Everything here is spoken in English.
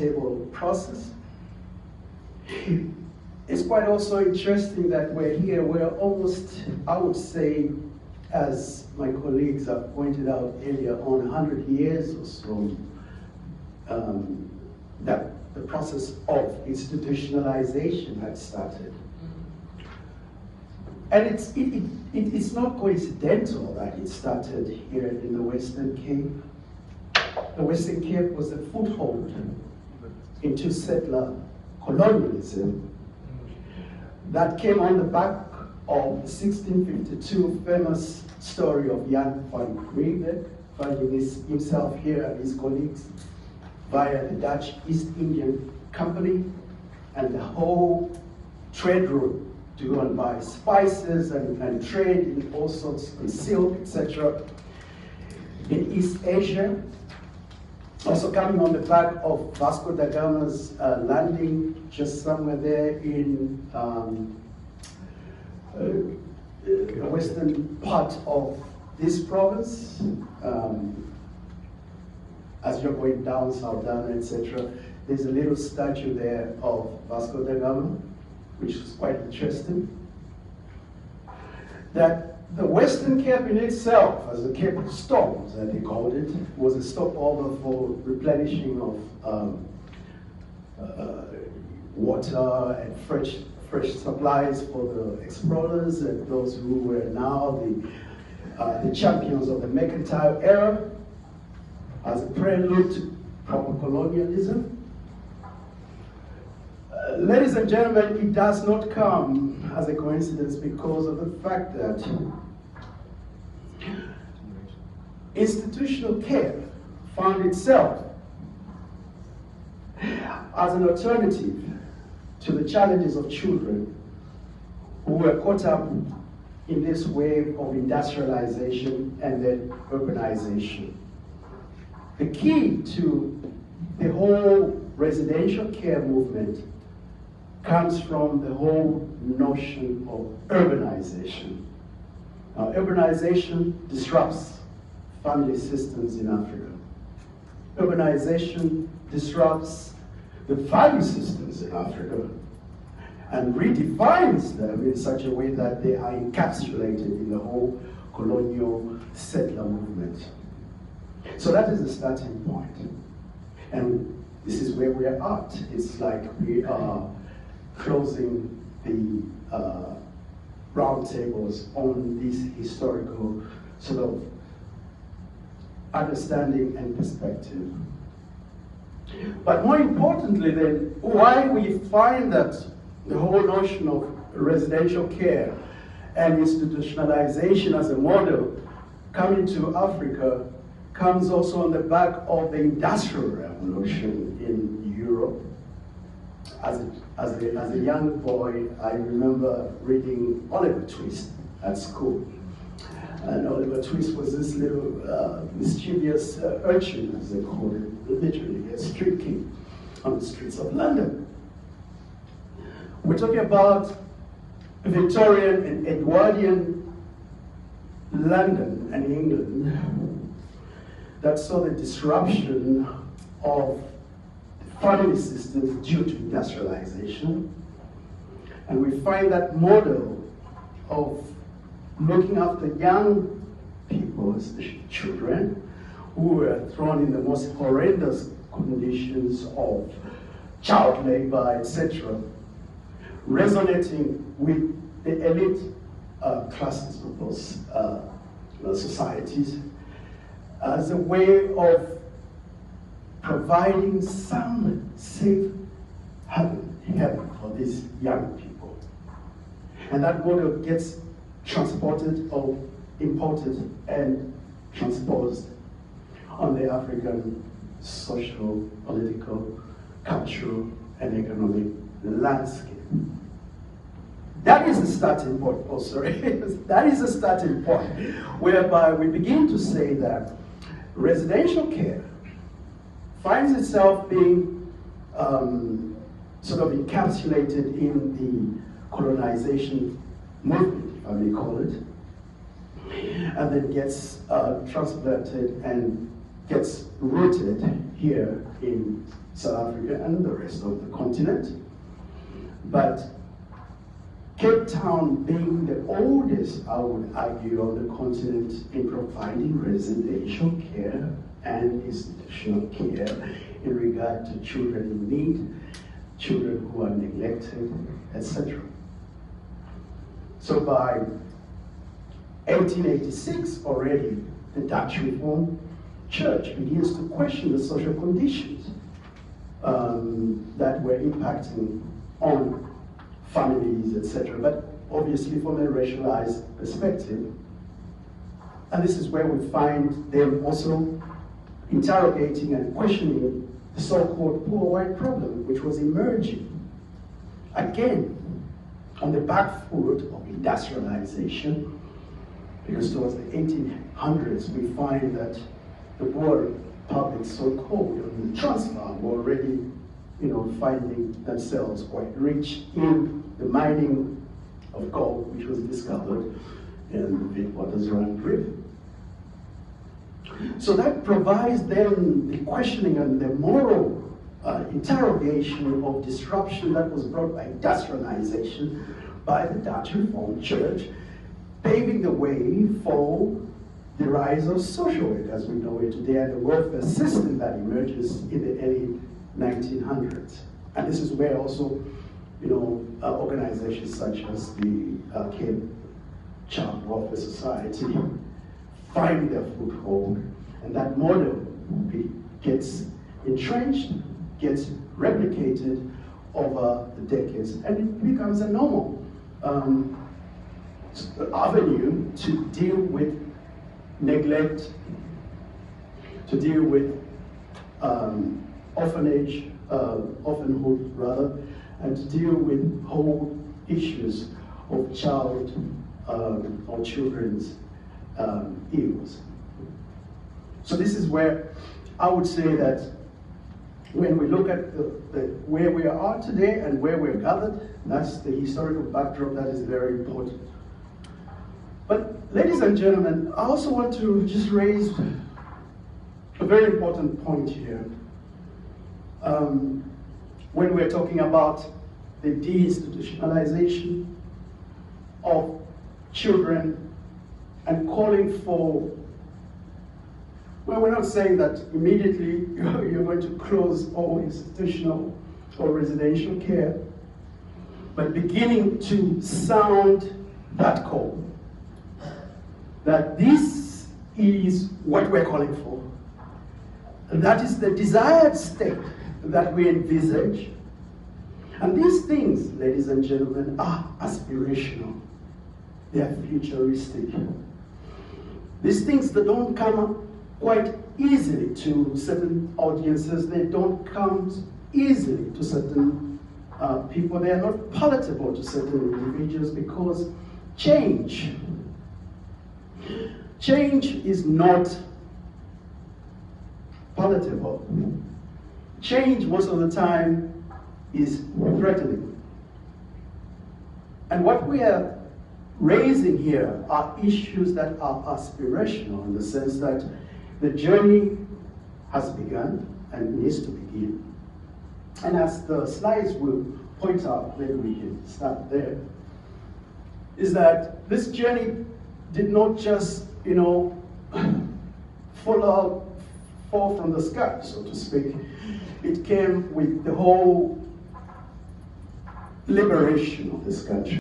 roundtable process. It's quite also interesting that we're here, we're almost, I would say, as my colleagues have pointed out earlier on, 100 years or so, that the process of institutionalization had started. And it's not coincidental that it started here in the Western Cape. The Western Cape was a foothold into settler colonialism that came on the back of the 1652 famous story of Jan van Riebeeck, finding himself here and his colleagues via the Dutch East Indian Company and the whole trade route to go and buy spices and trade in all sorts of silk, etc. in East Asia. Also coming on the back of Vasco da Gama's landing just somewhere there in the western part of this province. As you're going down Saldanha, etc., there's a little statue there of Vasco da Gama, which is quite interesting. That the Western Cape in itself, as the Cape of Storms, as they called it, was a stopover for replenishing of water and fresh supplies for the explorers and those who were now the champions of the mercantile era, as a prelude to proper colonialism. Ladies and gentlemen, it does not come as a coincidence because of the fact that institutional care found itself as an alternative to the challenges of children who were caught up in this wave of industrialization and then urbanization. The key to the whole residential care movement comes from the whole notion of urbanization. Now, urbanization disrupts family systems in Africa. Urbanization disrupts the value systems in Africa and redefines them in such a way that they are encapsulated in the whole colonial settler movement. So that is the starting point. And this is where we are at. It's like we are closing the roundtables on this historical sort of understanding and perspective. But more importantly then, why we find that the whole notion of residential care and institutionalization as a model coming to Africa comes also on the back of the Industrial Revolution in Europe. As a young boy, I remember reading Oliver Twist at school. And Oliver Twist was this little mischievous urchin, as they called it, literally a street king on the streets of London. We're talking about Victorian and Edwardian London and England that saw the disruption of family systems due to industrialization. And we find that model of looking after young people, especially children, who were thrown in the most horrendous conditions of child labor, etc., resonating with the elite classes of those societies as a way of providing some safe haven for these young people. And that model gets transported or imported and transposed on the African social, political, cultural, and economic landscape. That is the starting point, oh sorry, that is the starting point, whereby we begin to say that residential care finds itself being sort of encapsulated in the colonization movement, if I may call it, and then gets transplanted and gets rooted here in South Africa and the rest of the continent. But Cape Town being the oldest, I would argue, on the continent in providing residential care and institutional care in regard to children in need, children who are neglected, etc. So by 1886 already, the Dutch Reformed Church begins to question the social conditions that were impacting on families, etc., but obviously from a racialized perspective. And this is where we find them also interrogating and questioning the so-called poor white problem, which was emerging, again, on the back foot of industrialization, because towards the 1800s, we find that the poor public, so-called, in the Transvaal were already finding themselves quite rich in the mining of gold, which was discovered in the Witwatersrand River. So that provides then the questioning and the moral interrogation of disruption that was brought by industrialization by the Dutch Reformed Church, paving the way for the rise of social work as we know it today and the welfare system that emerges in the early 1900s. And this is where also, organizations such as the Cape Child Welfare Society find their foothold, and that model gets entrenched, gets replicated over the decades, and it becomes a normal avenue to deal with neglect, to deal with orphanhood rather, and to deal with whole issues of child or children's ills. So this is where I would say that when we look at where we are today and where we're gathered, that's the historical backdrop that is very important. But ladies and gentlemen, I also want to just raise a very important point here. When we're talking about the deinstitutionalization of children and calling for, well, we're not saying that immediately you're going to close all institutional or residential care, but beginning to sound that call, that this is what we're calling for. And that is the desired state that we envisage. And these things, ladies and gentlemen, are aspirational. They are futuristic. These things that don't come quite easily to certain audiences, they don't come easily to certain people. They are not palatable to certain individuals because change is not palatable. Change most of the time is threatening. And what we are raising here are issues that are aspirational in the sense that the journey has begun and needs to begin. And as the slides will point out, maybe we can start there, is that this journey did not just, fall from the sky, so to speak. It came with the whole liberation of this country.